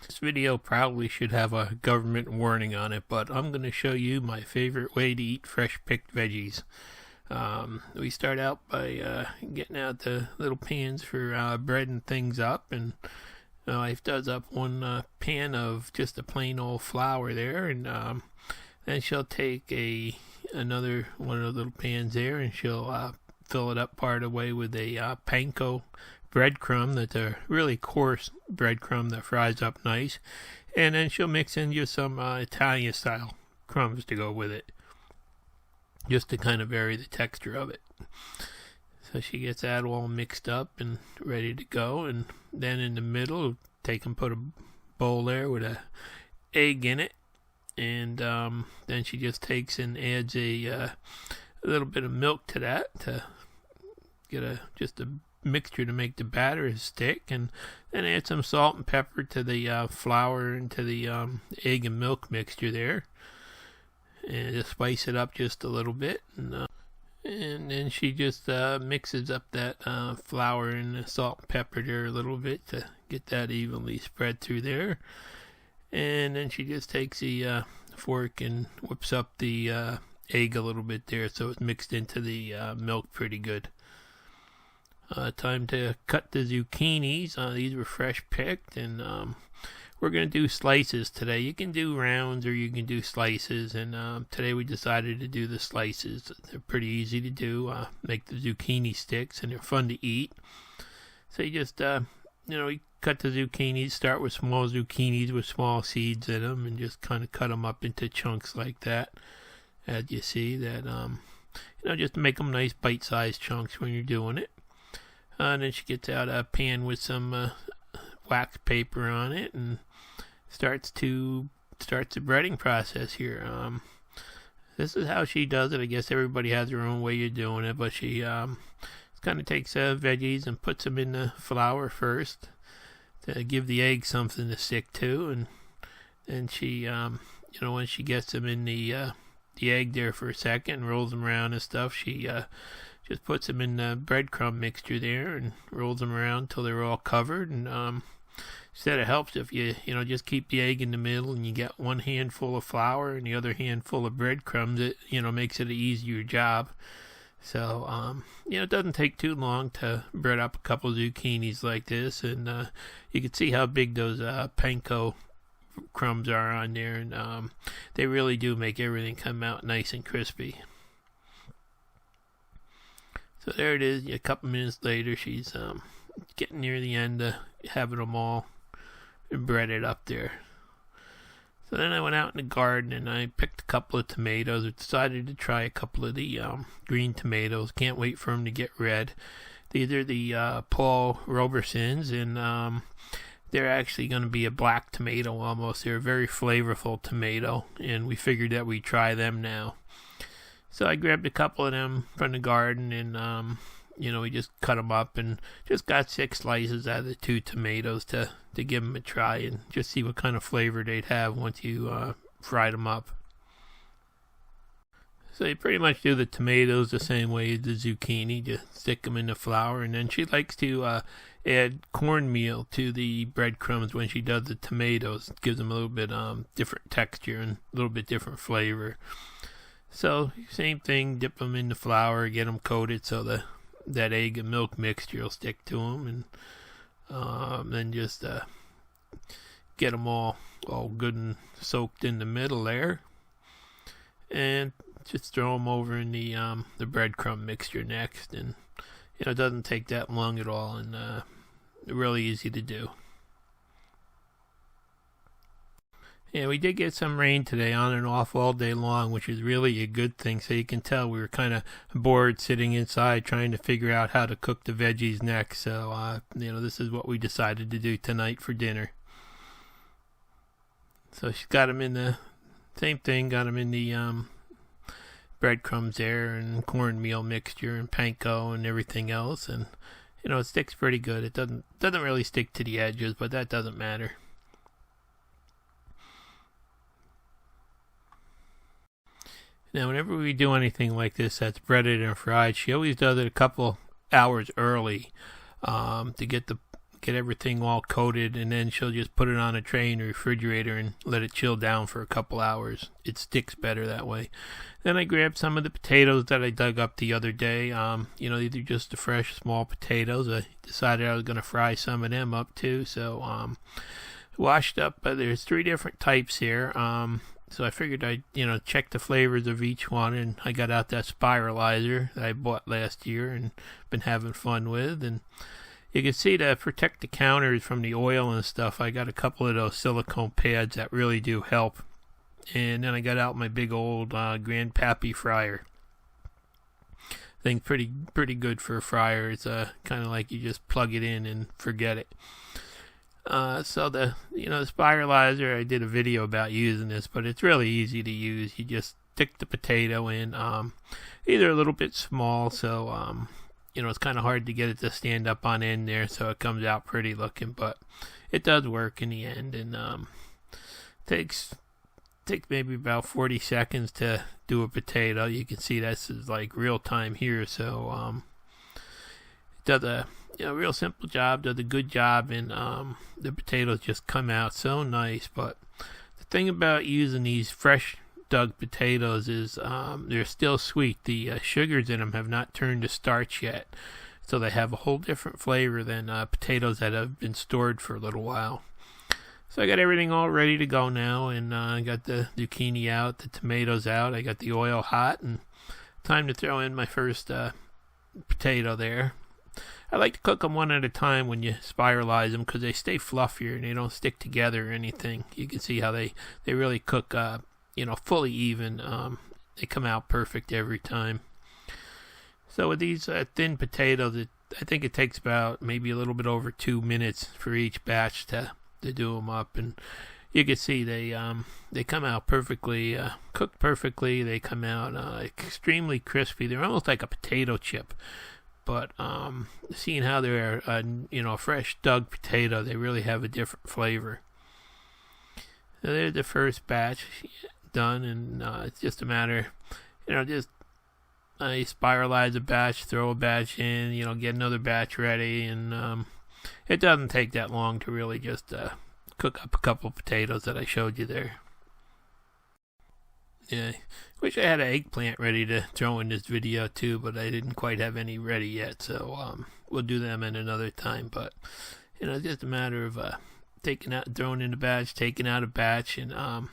This video probably should have a government warning on it, but I'm going to show you my favorite way to eat fresh picked veggies. We start out by getting out the little pans for breading things up, and my wife does up one pan of just a plain old flour there, and then she'll take another one of the little pans there, and she'll fill it up part of the way with a panko breadcrumb. That's a really coarse breadcrumb that fries up nice, and then she'll mix in just some Italian style crumbs to go with it, just to kind of vary the texture of it. So she gets that all mixed up and ready to go, and then in the middle take and put a bowl there with a egg in it, and then she just takes and adds a little bit of milk to that to get just a mixture to make the batter stick, and then add some salt and pepper to the flour and to the egg and milk mixture there, and just spice it up just a little bit, and then she just mixes up that flour and the salt and pepper there a little bit to get that evenly spread through there, and then she just takes the fork and whips up the egg a little bit there so it's mixed into the milk pretty good. Time to cut the zucchinis. These were fresh picked, and we're going to do slices today. You can do rounds or you can do slices, and today we decided to do the slices. They're pretty easy to do. Make the zucchini sticks, and they're fun to eat. So you just, you cut the zucchinis. Start with small zucchinis with small seeds in them, and just kind of cut them up into chunks like that. As you see that, just to make them nice bite-sized chunks when you're doing it. And then she gets out a pan with some wax paper on it and starts the breading process here. This is how she does it. I guess everybody has their own way of doing it, but she kind of takes veggies and puts them in the flour first to give the egg something to stick to, and then she, when she gets them in the egg there for a second, rolls them around and stuff, she just puts them in the breadcrumb mixture there and rolls them around until they're all covered. And she said it helps if you just keep the egg in the middle and you get one handful of flour and the other handful of breadcrumbs. It makes it an easier job. So it doesn't take too long to bread up a couple of zucchinis like this, and you can see how big those panko crumbs are on there, and they really do make everything come out nice and crispy. So there it is. A couple minutes later, she's getting near the end of having them all breaded up there. So then I went out in the garden and I picked a couple of tomatoes. I decided to try a couple of the green tomatoes. Can't wait for them to get red. These are the Paul Robersons, and they're actually going to be a black tomato almost. They're a very flavorful tomato, and we figured that we'd try them now. So I grabbed a couple of them from the garden, and we just cut them up and just got 6 slices out of the 2 tomatoes to give them a try and just see what kind of flavor they'd have once you fried them up. So you pretty much do the tomatoes the same way as the zucchini, just stick them in the flour, and then she likes to add cornmeal to the breadcrumbs when she does the tomatoes. It gives them a little bit different texture and a little bit different flavor. So same thing, dip them in the flour, get them coated so that egg and milk mixture will stick to them, and then just get them all good and soaked in the middle there, and just throw them over in the breadcrumb mixture next, and it doesn't take that long at all, and really easy to do. Yeah, we did get some rain today, on and off all day long, which is really a good thing. So you can tell we were kind of bored sitting inside trying to figure out how to cook the veggies next. So, this is what we decided to do tonight for dinner. So she's got them in the same thing, got them in the breadcrumbs there and cornmeal mixture and panko and everything else. And, it sticks pretty good. It doesn't really stick to the edges, but that doesn't matter. Now, whenever we do anything like this that's breaded and fried, she always does it a couple hours early to get get everything all coated, and then she'll just put it on a tray in the refrigerator and let it chill down for a couple hours. It sticks better that way. Then I grabbed some of the potatoes that I dug up the other day. These are just the fresh small potatoes. I decided I was going to fry some of them up too. So washed up. There's 3 different types here. So I figured I'd check the flavors of each one, and I got out that spiralizer that I bought last year and been having fun with. And you can see, to protect the counters from the oil and stuff, I got a couple of those silicone pads that really do help. And then I got out my big old Grandpappy fryer. Thing's pretty good for a fryer. It's kind of like you just plug it in and forget it. So the spiralizer, I did a video about using this, but it's really easy to use. You just stick the potato in. Either a little bit small, so it's kind of hard to get it to stand up on end there, so it comes out pretty looking, but it does work in the end. And takes maybe about 40 seconds to do a potato. You can see this is like real time here, so it does a real simple job, does a good job, and the potatoes just come out so nice. But the thing about using these fresh dug potatoes is they're still sweet. The sugars in them have not turned to starch yet, so they have a whole different flavor than potatoes that have been stored for a little while. So I got everything all ready to go now, and I got the zucchini out, the tomatoes out, I got the oil hot, and time to throw in my first potato there. I like to cook them one at a time when you spiralize them, because they stay fluffier and they don't stick together or anything. You can see how they really cook fully even. They come out perfect every time. So with these thin potatoes, I think it takes about maybe a little bit over 2 minutes for each batch to do them up, and you can see they come out perfectly, cooked perfectly. They come out extremely crispy. They're almost like a potato chip. But seeing how they're a fresh dug potato, they really have a different flavor. So there's the first batch done, and it's just a matter, just I spiralize a batch, throw a batch in, get another batch ready, and it doesn't take that long to really just cook up a couple potatoes that I showed you there. Yeah, wish I had an eggplant ready to throw in this video too, but I didn't quite have any ready yet, so we'll do them in another time. But it's just a matter of throwing in a batch, taking out a batch, and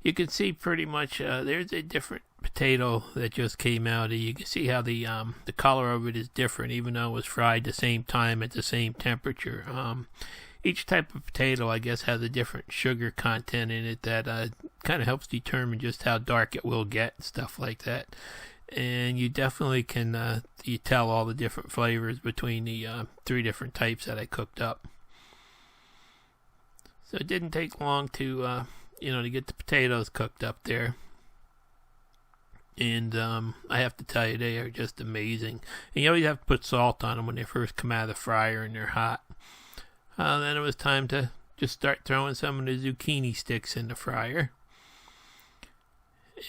you can see pretty much there's a different potato that just came out. You can see how the color of it is different, even though it was fried the same time at the same temperature. Each type of potato, I guess, has a different sugar content in it that kind of helps determine just how dark it will get and stuff like that. And you definitely can you tell all the different flavors between the 3 different types that I cooked up. So it didn't take long to to get the potatoes cooked up there. And I have to tell you, they are just amazing. And you always have to put salt on them when they first come out of the fryer and they're hot. Then it was time to just start throwing some of the zucchini sticks in the fryer.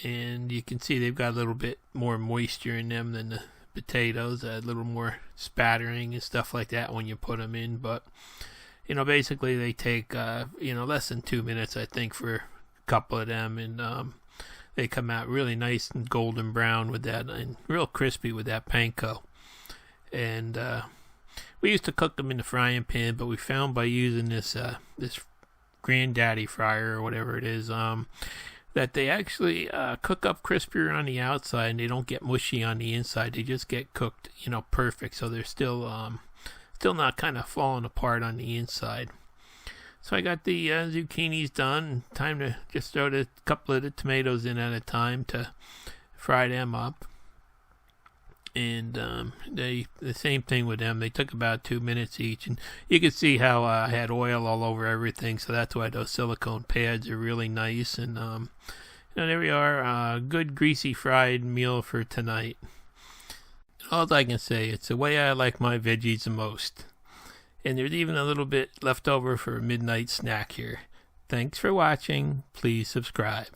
And you can see they've got a little bit more moisture in them than the potatoes, a little more spattering and stuff like that when you put them in. But, basically they take, less than 2 minutes, I think, for a couple of them. And they come out really nice and golden brown with that, and real crispy with that panko. And we used to cook them in the frying pan, but we found by using this granddaddy fryer or whatever it is, that they actually cook up crispier on the outside and they don't get mushy on the inside. They just get cooked, perfect. So they're still not kind of falling apart on the inside. So I got the zucchinis done. Time to just throw a couple of the tomatoes in at a time to fry them up. And the same thing with them. They took about 2 minutes each, and you can see how I had oil all over everything, so that's why those silicone pads are really nice. And there we are, a good greasy fried meal for tonight. All I can say, it's the way I like my veggies the most. And there's even a little bit left over for a midnight snack here. Thanks for watching. Please subscribe.